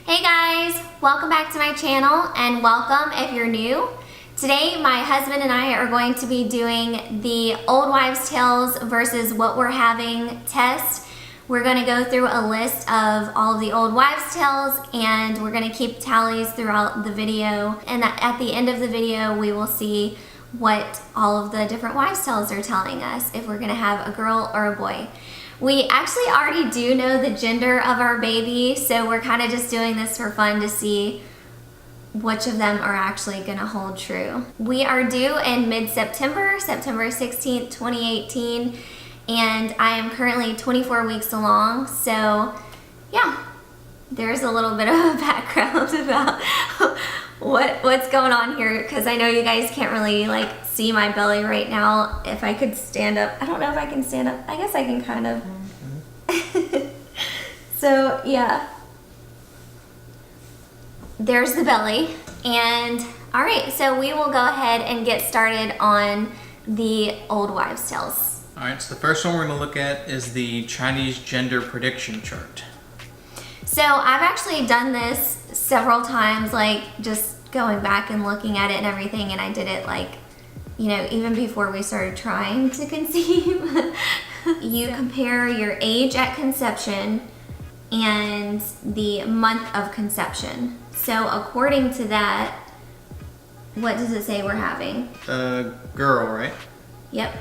Hey guys, welcome back to my channel and welcome if you're new. Today my husband and I are going to be doing the old wives tales versus what we're having test. We're going to go through a list of all of the old wives tales and we're going to keep tallies throughout the video, and at the end of the video we will see what all of the different wives tales are telling us, if we're going to have a girl or a boy. We actually already do know the gender of our baby, so we're kind of just doing this for fun to see which of them are actually going to hold true. We are due in mid-September, September 16th, 2018, and I am currently 24 weeks along, so yeah, there's a little bit of a background about what's going on here, because I know you guys can't really like see my belly right now. If I could stand up, I don't know if I can stand up. I guess I can kind of. So yeah, there's the belly. And all right, so we will go ahead and get started on the old wives tales. All right, so the first one we're going to look at is the Chinese gender prediction chart. So I've actually done this several times, like just going back and looking at it and everything, and I did it like, you know, even before we started trying to conceive. You compare your age at conception and the month of conception. So according to that, what does it say we're having? Girl, right? Yep.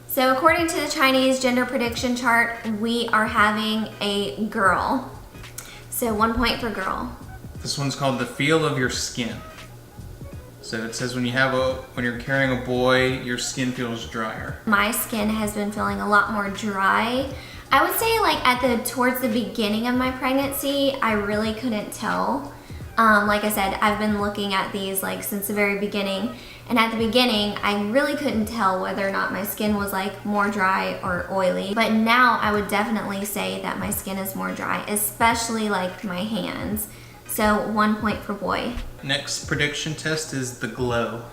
So according to the Chinese gender prediction chart, we are having a girl. So 1 point for girl. This one's called the feel of your skin. So it says when you're carrying a boy, your skin feels drier. My skin has been feeling a lot more dry. I would say like towards the beginning of my pregnancy, I really couldn't tell. Like I said, I've been looking at these like since the very beginning, and at the beginning, I really couldn't tell whether or not my skin was like more dry or oily. But now I would definitely say that my skin is more dry, especially like my hands. So 1 point for boy. Next prediction test is the glow.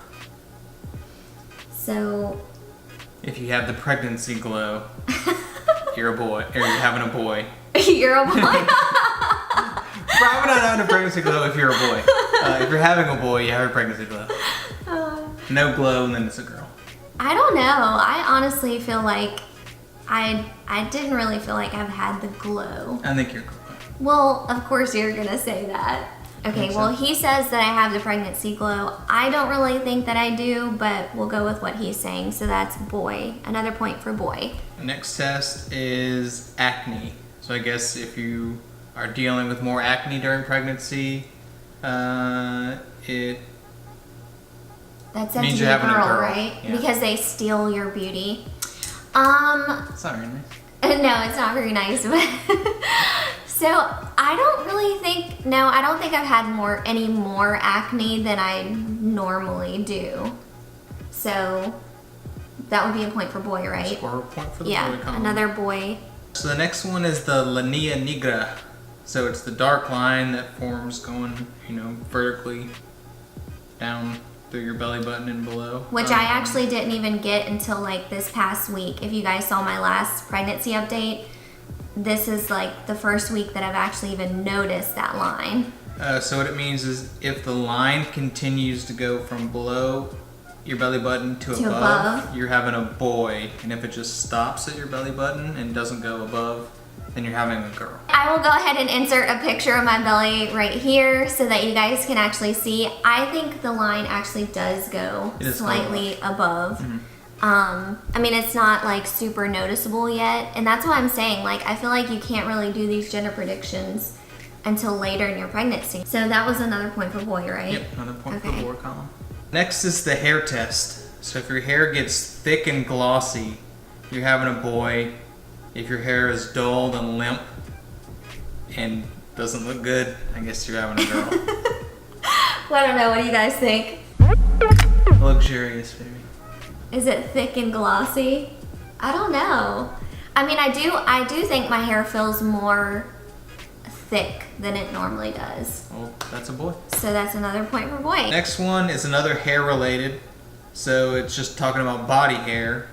So if you have the pregnancy glow, you're a boy, or you're having a boy. You're a boy? Probably not having a pregnancy glow if you're a boy. If you're having a boy, you have a pregnancy glow. No glow, and then it's a girl. I don't know. I honestly feel like I didn't really feel like I've had the glow. I think you're a girl. Well, of course you're gonna say that. Okay, well he says that I have the pregnancy glow. I don't really think that I do, but we'll go with what he's saying. So that's boy. Another point for boy. The next test is acne. So I guess if you are dealing with more acne during pregnancy, That says means to be you're a having a girl, girl, right? yeah. Because they steal your beauty. It's not very nice. No, it's not very nice. But so I don't think I've had any more acne than I normally do. So that would be a point for boy, right? Score a point for the Yeah, boy column. another boy. So the next one is the linea nigra. So it's the dark line that forms going, vertically down through your belly button and below. Which I actually didn't even get until like this past week. If you guys saw my last pregnancy update, this is like the first week that I've actually even noticed that line. So what it means is if the line continues to go from below your belly button to above, you're having a boy. And if it just stops at your belly button and doesn't go above, then you're having a girl. I will go ahead and insert a picture of my belly right here so that you guys can actually see. I think the line actually does go slightly above. Mm-hmm. I mean, it's not like super noticeable yet, and that's why I'm saying, like, I feel like you can't really do these gender predictions until later in your pregnancy. So that was another point for boy, right? Yep, another point for the boy column. Next is the hair test. So if your hair gets thick and glossy, you're having a boy. If your hair is dull and limp and doesn't look good, I guess you're having a girl. Well, I don't know. What do you guys think? Luxurious, baby. Is it thick and glossy? I don't know. I mean, I do think my hair feels more thick than it normally does. Well, that's a boy. So that's another point for boy. Next one is another hair related. So it's just talking about body hair.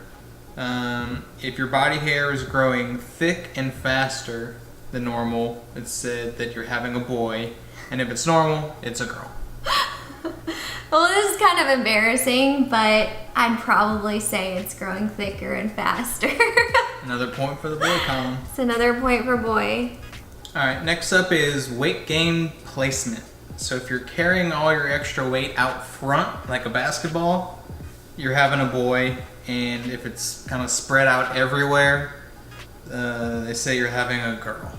If your body hair is growing thick and faster the normal, it's said that you're having a boy, and if it's normal, it's a girl. Well, this is kind of embarrassing, but I'd probably say it's growing thicker and faster. Another point for the boy column. It's another point for boy. All right, next up is weight gain placement. So if you're carrying all your extra weight out front, like a basketball, you're having a boy, and if it's kind of spread out everywhere, they say you're having a girl.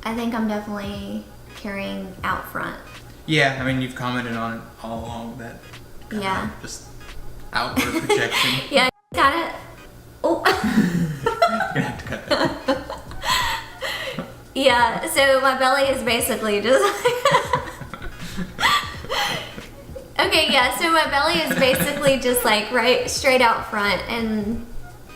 I think I'm definitely carrying out front. Yeah, I mean, you've commented on it all along, that kind Yeah. of just outward projection. Yeah, kind of. Oh. You're gonna have to cut that. Yeah, so my belly is basically just okay, yeah, so my belly is basically just like right straight out front, and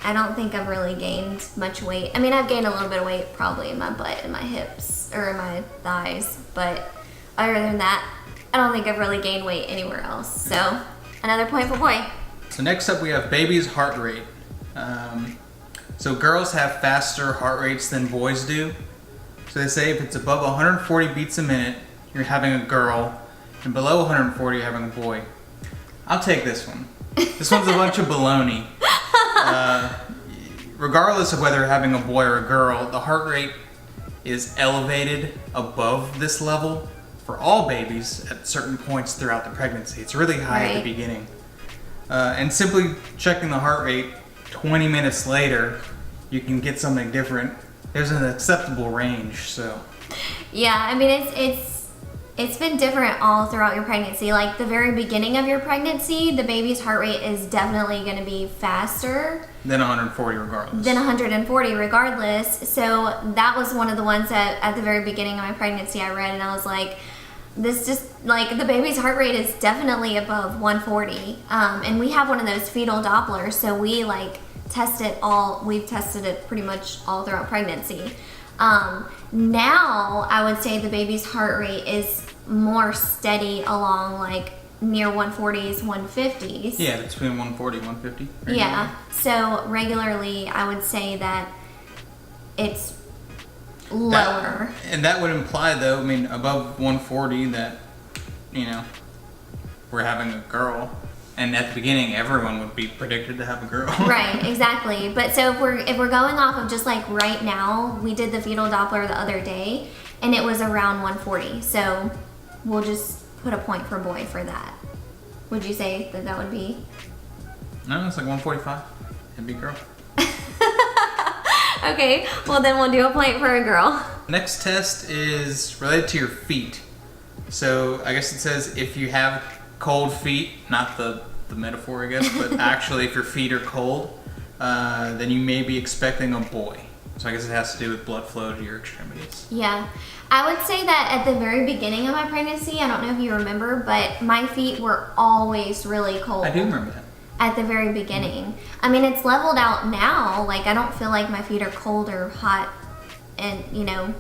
I don't think I've really gained much weight. I mean, I've gained a little bit of weight probably in my butt and my hips or in my thighs, but other than that, I don't think I've really gained weight anywhere else. So another point for boy. So next up we have baby's heart rate. So girls have faster heart rates than boys do. So they say if it's above 140 beats a minute, you're having a girl, and below 140, you're having a boy. I'll take this one. This one's a bunch of baloney. Regardless of whether you're having a boy or a girl, the heart rate is elevated above this level for all babies at certain points throughout the pregnancy. It's really high at the Right. beginning. And simply checking the heart rate 20 minutes later, you can get something different. There's an acceptable range, so. Yeah, I mean it's been different all throughout your pregnancy. Like the very beginning of your pregnancy, the baby's heart rate is definitely going to be faster Then 140 regardless. than 140 regardless. So that was one of the ones that at the very beginning of my pregnancy I read, and I was like, this just like the baby's heart rate is definitely above 140. And we have one of those fetal Dopplers, so we like we've tested it pretty much all throughout pregnancy. Now I would say the baby's heart rate is more steady along like near 140s, 150s. Yeah, between 140 and 150. right? Yeah. So regularly I would say that it's lower. And that would imply, though, I mean, above 140, that, you know, we're having a girl. And at the beginning, everyone would be predicted to have a girl. Right, exactly. But so if we're going off of just like right now, we did the fetal Doppler the other day, and it was around 140. So we'll just put a point for boy for that. Would you say that that would be? No, it's like 145. It'd be girl. Okay, well then we'll do a point for a girl. Next test is related to your feet. So I guess it says if you have cold feet, not the metaphor, I guess, but actually if your feet are cold, then you may be expecting a boy. So I guess it has to do with blood flow to your extremities. Yeah. I would say that at the very beginning of my pregnancy, I don't know if you remember, but my feet were always really cold. I do remember that. At the very beginning. I mean, it's leveled out now. Like, I don't feel like my feet are cold or hot and, you know,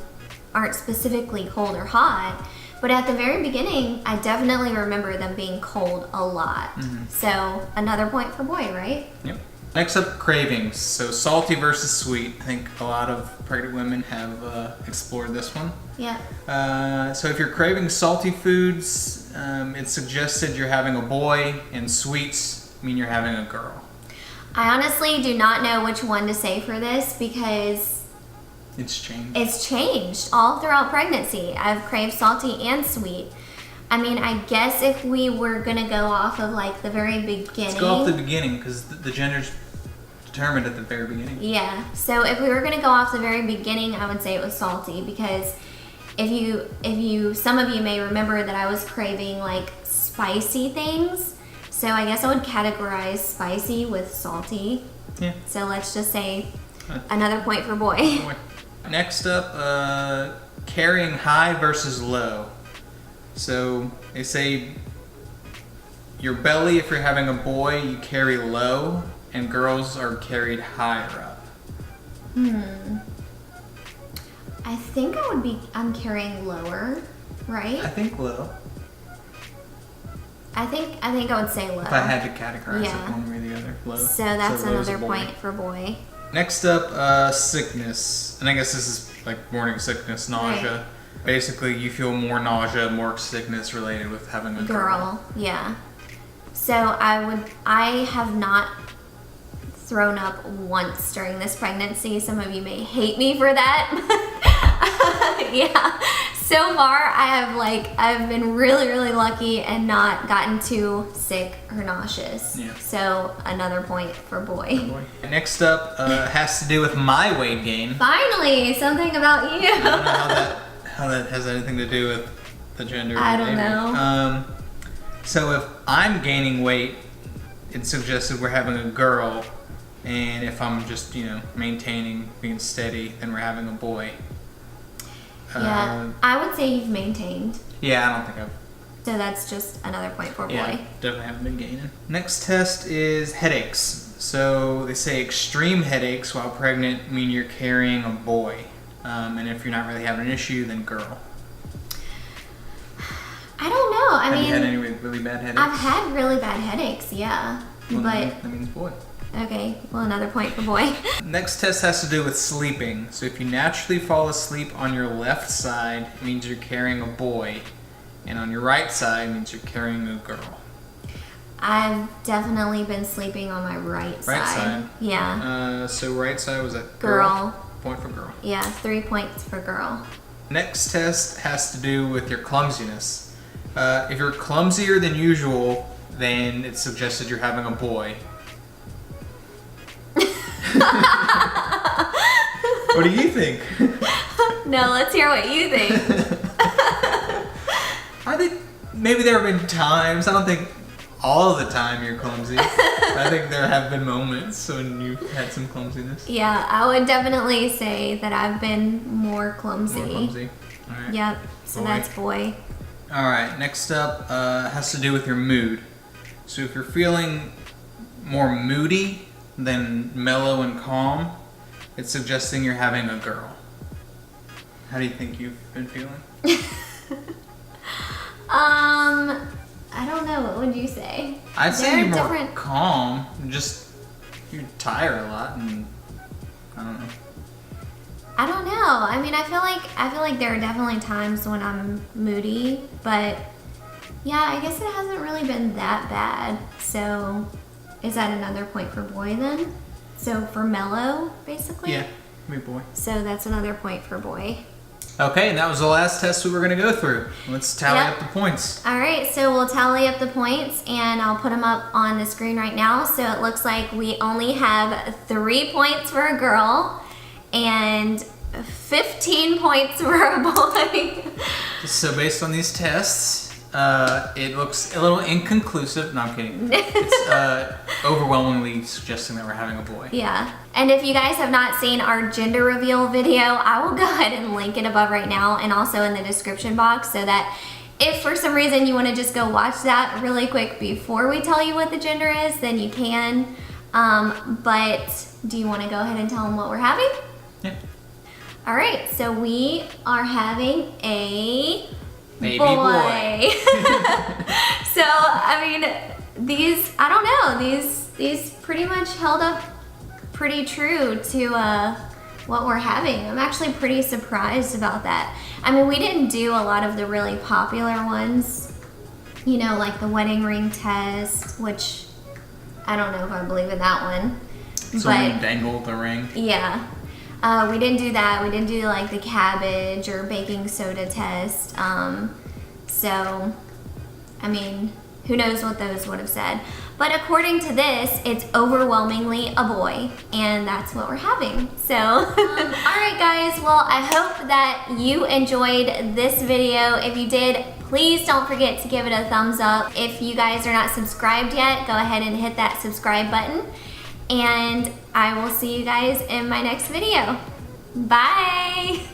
aren't specifically cold or hot. But at the very beginning, I definitely remember them being cold a lot. So, another point for boy, right? Yep. Next up, cravings. So salty versus sweet. I think a lot of pregnant women have explored this one. Yeah. So if you're craving salty foods, it's suggested you're having a boy, and sweets mean you're having a girl. I honestly do not know which one to say for this because It's changed. it's changed all throughout pregnancy. I've craved salty and sweet. I mean, I guess if we were gonna go off of like the very beginning. Let's go off the beginning because the gender's determined at the very beginning. Yeah. So if we were gonna go off the very beginning, I would say it was salty because some of you may remember that I was craving like spicy things. So I guess I would categorize spicy with salty. Yeah. So let's just say another point for boy. Next up, carrying high versus low. So they say your belly, if you're having a boy, you carry low, and girls are carried higher up. I think I'm carrying lower, right? I think low. I think I would say low. If I had to categorize Yeah. it one way or the other, low. So that's low's a another boy. point for boy. Next up, sickness. And I guess this is like morning sickness, nausea. Basically, you feel more nausea, more sickness related with having a girl. Yeah. So I have not thrown up once during this pregnancy. Some of you may hate me for that. Yeah. So far, I've been really lucky and not gotten too sick or nauseous. Yeah. So another point for boy. Next up has to do with my weight gain. Finally, something about you. I don't know how that has anything to do with the gender. I don't know. So if I'm gaining weight, it's suggested we're having a girl, and if I'm just maintaining, being steady, then we're having a boy. Yeah, I would say you've maintained. Yeah, I don't think I've. So that's just another point for boy. Yeah, definitely haven't been gaining. Next test is headaches. So they say extreme headaches while pregnant mean you're carrying a boy. And if you're not really having an issue, then girl. I don't know. Have you had any really bad headaches? I've had really bad headaches, yeah. Well, but that means boy. Okay, well, another point for boy. Next test has to do with sleeping. So if you naturally fall asleep on your left side, it means you're carrying a boy. And on your right side, it means you're carrying a girl. I've definitely been sleeping on my right side. Right side? Yeah. So right side was that girl? Point for girl. Yeah, 3 points for girl. Next test has to do with your clumsiness. If you're clumsier than usual, then it's suggested you're having a boy. What do you think? No, let's hear what you think. I think maybe there have been times, I don't think all the time you're clumsy. I think there have been moments when you've had some clumsiness. Yeah, I would definitely say that I've been more clumsy. More clumsy. All right. Yep, so Boy. that's boy. All right, next up has to do with your mood. So if you're feeling more moody than mellow and calm, it's suggesting you're having a girl. How do you think you've been feeling? I don't know. What would you say? I'd say They're you're more different. calm. You're tired a lot, and I don't know. I don't know. I mean, I feel like there are definitely times when I'm moody, but yeah, I guess it hasn't really been that bad. So, is that another point for boy then? So for mellow, basically. Yeah, me boy. So that's another point for boy. Okay, and that was the last test we were gonna go through. Let's tally Yep. up the points. All right, so we'll tally up the points and I'll put them up on the screen right now. So it looks like we only have 3 points for a girl and 15 points for a boy. So based on these tests, it looks a little inconclusive. No, I'm kidding. It's overwhelmingly suggesting that we're having a boy. Yeah, and if you guys have not seen our gender reveal video, I will go ahead and link it above right now and also in the description box so that if for some reason you want to just go watch that really quick before we tell you what the gender is, then you can. But do you want to go ahead and tell them what we're having? Yeah. All right, so we are having a Baby boy. So, I mean, these, I don't know, these pretty much held up pretty true to what we're having. I'm actually pretty surprised about that. I mean, we didn't do a lot of the really popular ones, you know, like the wedding ring test, which I don't know if I believe in that one. So when you dangle the ring. Yeah. We didn't do that. We didn't do like the cabbage or baking soda test. So, I mean, who knows what those would have said. But according to this, it's overwhelmingly a boy, and that's what we're having. So, all right guys, well, I hope that you enjoyed this video. If you did, please don't forget to give it a thumbs up. If you guys are not subscribed yet, go ahead and hit that subscribe button. And I will see you guys in my next video. Bye!